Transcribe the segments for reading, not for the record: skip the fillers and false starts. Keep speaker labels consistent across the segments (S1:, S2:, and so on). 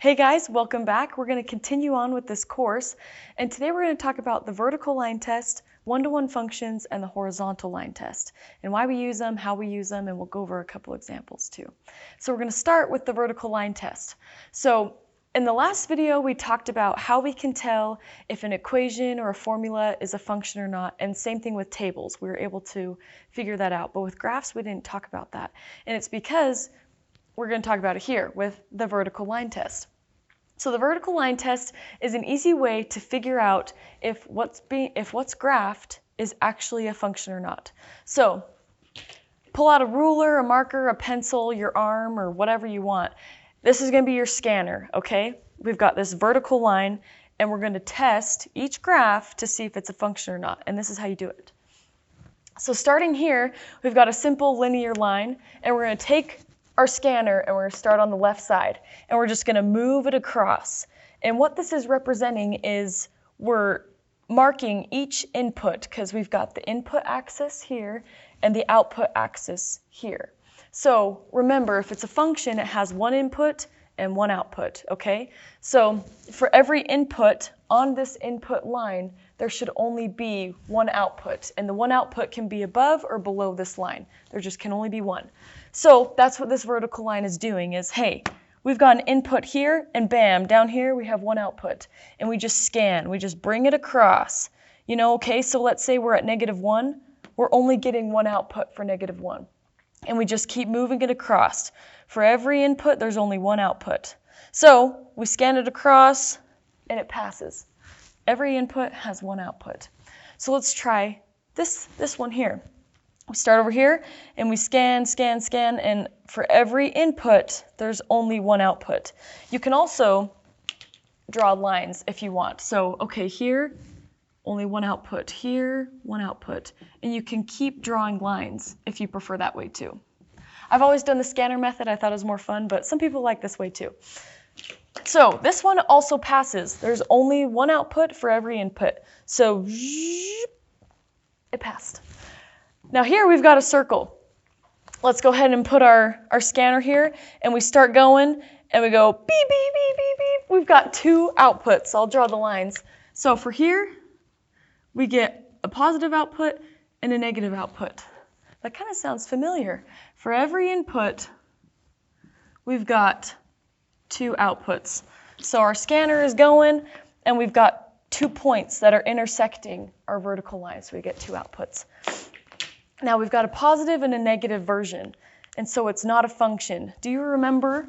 S1: Hey guys, welcome back. We're going to continue on with this course, and today we're going to talk about the vertical line test, one-to-one functions, and the horizontal line test, and why we use them, how we use them, and we'll go over a couple examples too. So we're going to start with the vertical line test. So in the last video, we talked about how we can tell if an equation or a formula is a function or not, and same thing with tables. We were able to figure that out, but with graphs, we didn't talk about that, and it's because we're going to talk about it here with the vertical line test. So the vertical line test is an easy way to figure out if what's graphed is actually a function or not. So pull out a ruler, a marker, a pencil, your arm, or whatever you want. This is going to be your scanner, okay? We've got this vertical line, and we're going to test each graph to see if it's a function or not, and this is how you do it. So starting here, we've got a simple linear line, and we're going to take our scanner and we're going to start on the left side, and we're just going to move it across. And what this is representing is we're marking each input because we've got the input axis here and the output axis here. So remember, if it's a function, it has one input and one output, okay? So for every input on this input line, there should only be one output, and the one output can be above or below this line. There just can only be one. So that's what this vertical line is doing is, hey, we've got an input here, and bam, down here we have one output. And we just scan, we just bring it across. You know, okay, so let's say we're at -1, we're only getting one output for -1. And we just keep moving it across. For every input, there's only one output. So we scan it across, and it passes. Every input has one output. So let's try this one here. We start over here, and we scan, scan, scan, and for every input, there's only one output. You can also draw lines if you want. So, okay, here, only one output. Here, one output. And you can keep drawing lines if you prefer that way too. I've always done the scanner method. I thought it was more fun, but some people like this way too. So this one also passes. There's only one output for every input. So it passed. Now here we've got a circle. Let's go ahead and put our scanner here, and we start going, and we go beep, beep, beep, beep, beep. We've got two outputs. I'll draw the lines. So for here, we get a positive output and a negative output. That kind of sounds familiar. For every input, we've got two outputs. So our scanner is going, and we've got 2 points that are intersecting our vertical line, so we get two outputs. Now we've got a positive and a negative version, and so it's not a function. Do you remember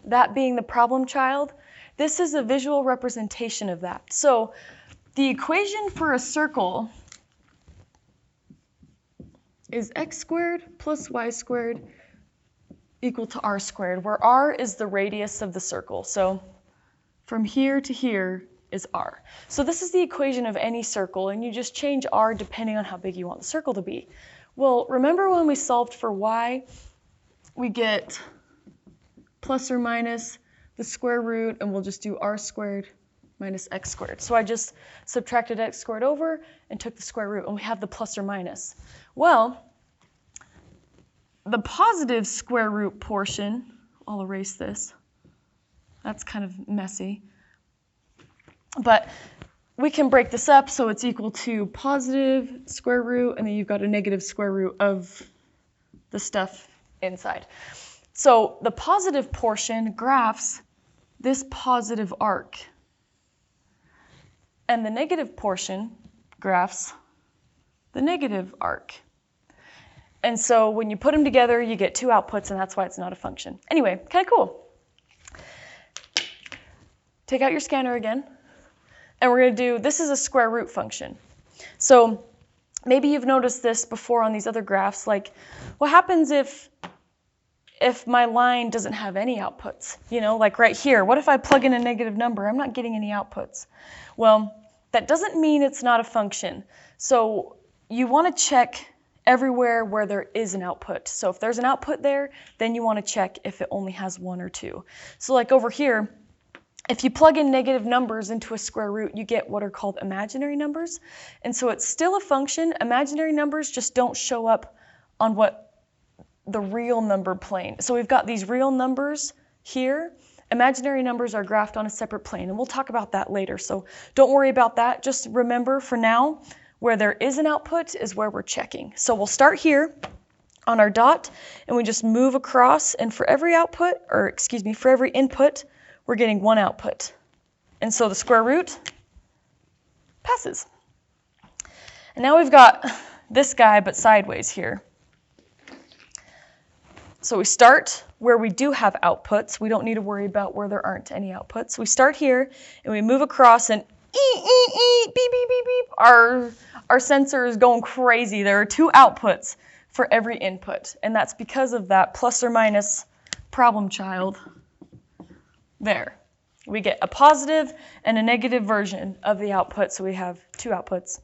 S1: that being the problem child? This is a visual representation of that. So the equation for a circle is x squared plus y squared equal to r squared, where r is the radius of the circle. So from here to here is r. So this is the equation of any circle, and you just change r depending on how big you want the circle to be. Well, remember when we solved for y, we get plus or minus the square root, and we'll just do r squared minus x squared. So I just subtracted x squared over and took the square root, and we have the plus or minus. Well, the positive square root portion, I'll erase this. That's kind of messy. But we can break this up so it's equal to positive square root, and then you've got a negative square root of the stuff inside. So the positive portion graphs this positive arc, and the negative portion graphs the negative arc. And so when you put them together, you get two outputs, and that's why it's not a function. Anyway, kind of cool. Take out your scanner again, and we're going to do, this is a square root function. So maybe you've noticed this before on these other graphs, like what happens if my line doesn't have any outputs? You know, like right here, what if I plug in a negative number? I'm not getting any outputs. Well, that doesn't mean it's not a function. So you want to check everywhere where there is an output. So if there's an output there, then you want to check if it only has one or two. So like over here, if you plug in negative numbers into a square root, you get what are called imaginary numbers. And so it's still a function. Imaginary numbers just don't show up on what the real number plane. So we've got these real numbers here. Imaginary numbers are graphed on a separate plane, and we'll talk about that later. So don't worry about that. Just remember for now, where there is an output is where we're checking. So we'll start here on our dot, and we just move across, and for every output, or excuse me, for every input, we're getting one output. And so the square root passes. And now we've got this guy, but sideways here. So we start where we do have outputs. We don't need to worry about where there aren't any outputs. We start here, and we move across, and beep, beep, beep, beep. Our sensor is going crazy. There are two outputs for every input, and that's because of that plus or minus problem child there. We get a positive and a negative version of the output, so we have two outputs.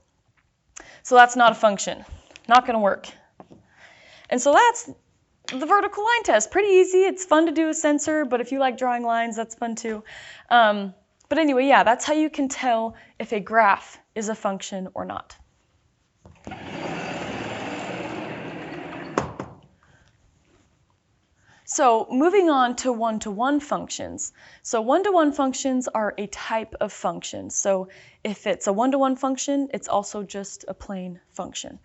S1: So that's not a function. Not going to work. And so that's the vertical line test. Pretty easy. It's fun to do a sensor, but if you like drawing lines, that's fun too. But anyway, yeah, that's how you can tell if a graph is a function or not. So moving on to one-to-one functions. So one-to-one functions are a type of function. So if it's a one-to-one function, it's also just a plain function.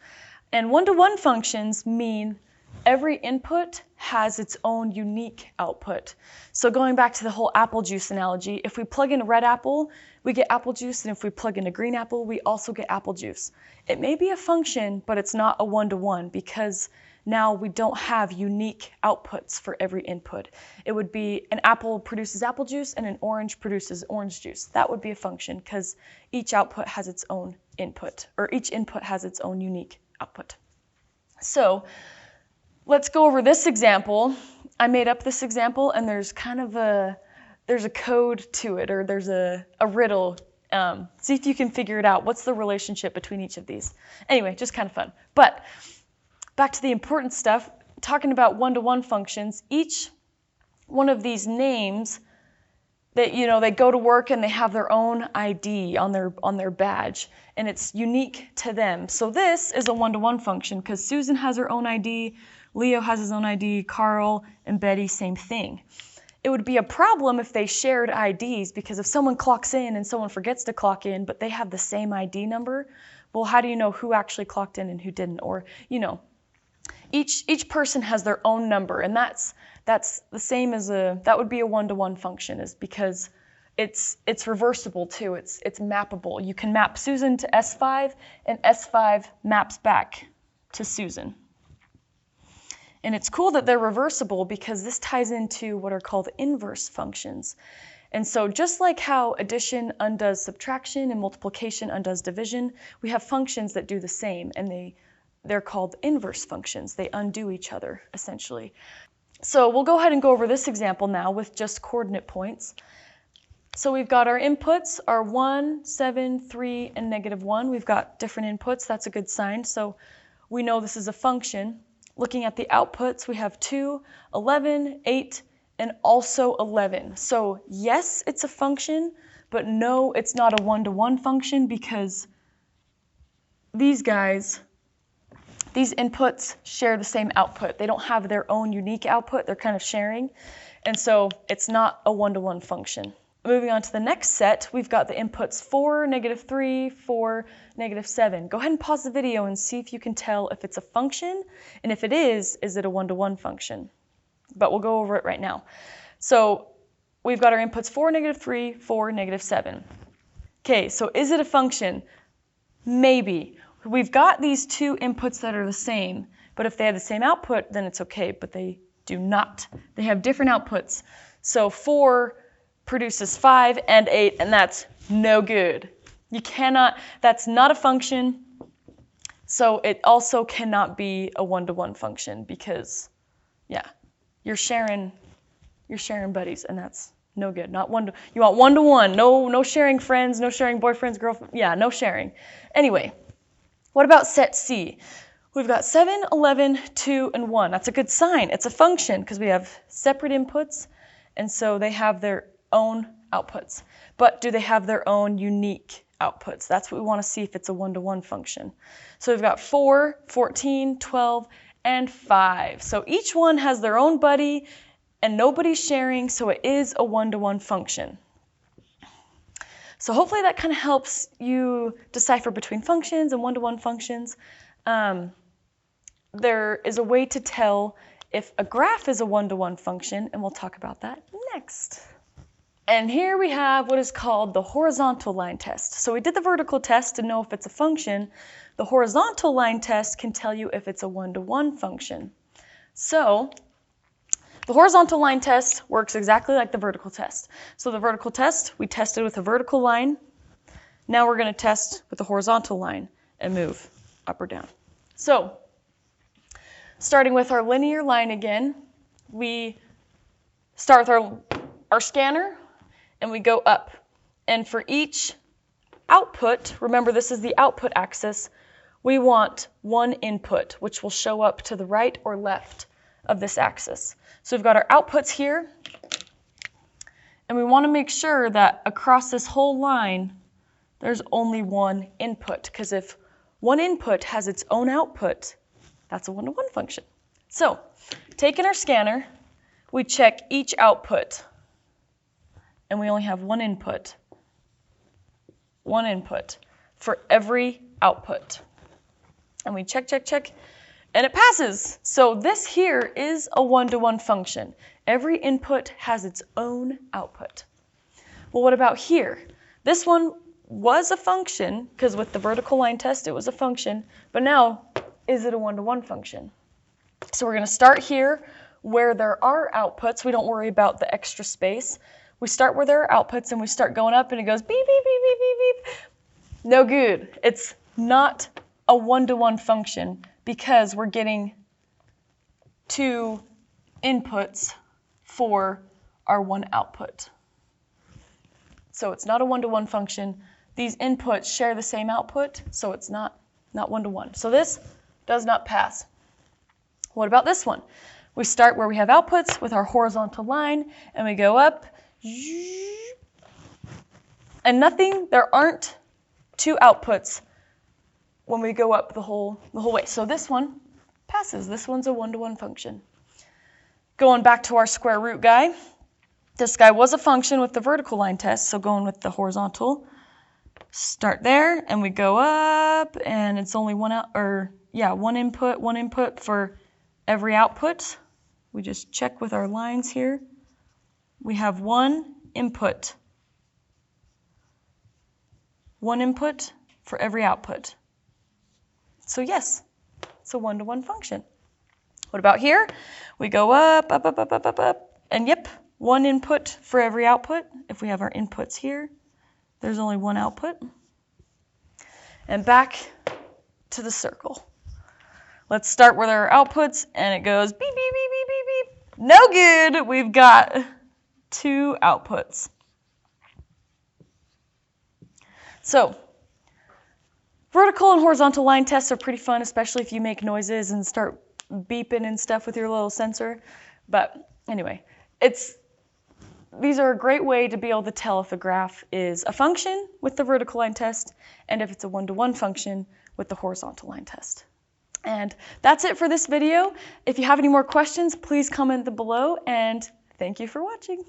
S1: And one-to-one functions mean every input has its own unique output. So going back to the whole apple juice analogy, if we plug in a red apple, we get apple juice, and if we plug in a green apple, we also get apple juice. It may be a function, but it's not a one-to-one because now we don't have unique outputs for every input. It would be an apple produces apple juice and an orange produces orange juice. That would be a function because each output has its own input, or each input has its own unique output. So let's go over this example. I made up this example, and there's kind of there's a code to it, or there's a riddle. See if you can figure it out. What's the relationship between each of these? Anyway, just kind of fun. But back to the important stuff, talking about one-to-one functions, each one of these names that, you know, they go to work and they have their own ID on their badge, and it's unique to them. So this is a one-to-one function because Susan has her own ID, Leo has his own ID, Carl and Betty, same thing. It would be a problem if they shared IDs, because if someone clocks in and someone forgets to clock in, but they have the same ID number, well, how do you know who actually clocked in and who didn't? Or, you know, each person has their own number, and that's the same as that would be a one-to-one function, is because it's reversible too. It's mappable. You can map Susan to S5, and S5 maps back to Susan. And it's cool that they're reversible because this ties into what are called inverse functions. And so just like how addition undoes subtraction and multiplication undoes division, we have functions that do the same, and they're called inverse functions. They undo each other, essentially. So we'll go ahead and go over this example now with just coordinate points. So we've got our inputs are 1, 7, 3, and -1. We've got different inputs. That's a good sign. So we know this is a function. Looking at the outputs, we have 2, 11, 8, and also 11. So yes, it's a function, but no, it's not a one-to-one function because these inputs share the same output. They don't have their own unique output. They're kind of sharing. And so it's not a one-to-one function. Moving on to the next set, we've got the inputs 4, -3, 4, -7. Go ahead and pause the video and see if you can tell if it's a function, and if it is it a one-to-one function? But we'll go over it right now. So we've got our inputs 4, -3, 4, -7. Okay, so is it a function? Maybe. We've got these two inputs that are the same, but if they have the same output, then it's okay, but they do not. They have different outputs. So 4 produces 5 and 8, and that's no good. You cannot, that's not a function, so it also cannot be a one-to-one function because, yeah, you're sharing buddies, and that's no good. Not one to, you want one-to-one, no sharing friends, no sharing boyfriends, girlfriends, yeah, no sharing. Anyway, what about set C? We've got 7, 11, 2, and 1. That's a good sign. It's a function because we have separate inputs, and so they have their own outputs. But do they have their own unique outputs? That's what we want to see if it's a one-to-one function. So we've got 4, 14, 12, and 5. So each one has their own buddy and nobody's sharing, so it is a one-to-one function. So hopefully that kind of helps you decipher between functions and one-to-one functions. There is a way to tell if a graph is a one-to-one function, and we'll talk about that next. And here we have what is called the horizontal line test. So we did the vertical test to know if it's a function. The horizontal line test can tell you if it's a one-to-one function. So the horizontal line test works exactly like the vertical test. So the vertical test, we tested with a vertical line. Now we're going to test with the horizontal line and move up or down. So starting with our linear line again, we start with our scanner and we go up. And for each output, remember this is the output axis, we want one input, which will show up to the right or left of this axis. So we've got our outputs here, and we want to make sure that across this whole line, there's only one input, because if one input has its own output, that's a one-to-one function. So, taking our scanner, we check each output, and we only have one input for every output. And we check, check, check, and it passes. So this here is a one-to-one function. Every input has its own output. Well, what about here? This one was a function, because with the vertical line test it was a function, but now is it a one-to-one function? So we're going to start here where there are outputs. We don't worry about the extra space. We start where there are outputs and we start going up and it goes beep, beep, beep, beep, beep, beep. No good. It's not a one-to-one function because we're getting two inputs for our one output. So it's not a one-to-one function. These inputs share the same output, so it's not one-to-one. So this does not pass. What about this one? We start where we have outputs with our horizontal line, and we go up, and there aren't two outputs when we go up the whole way. So this one passes. This one's a one-to-one function. Going back to our square root guy, this guy was a function with the vertical line test, so going with the horizontal, start there, and we go up, and it's only one input for every output. We just check with our lines here. We have one input for every output. So yes, it's a one-to-one function. What about here? We go up, up, up, up, up, up, up, and yep, one input for every output. If we have our inputs here, there's only one output. And back to the circle. Let's start with our outputs, and it goes beep, beep, beep, beep, beep, beep. No good. We've got two outputs. So, vertical and horizontal line tests are pretty fun, especially if you make noises and start beeping and stuff with your little sensor. But anyway, these are a great way to be able to tell if a graph is a function with the vertical line test and if it's a one-to-one function with the horizontal line test. And that's it for this video. If you have any more questions, please comment below, and thank you for watching.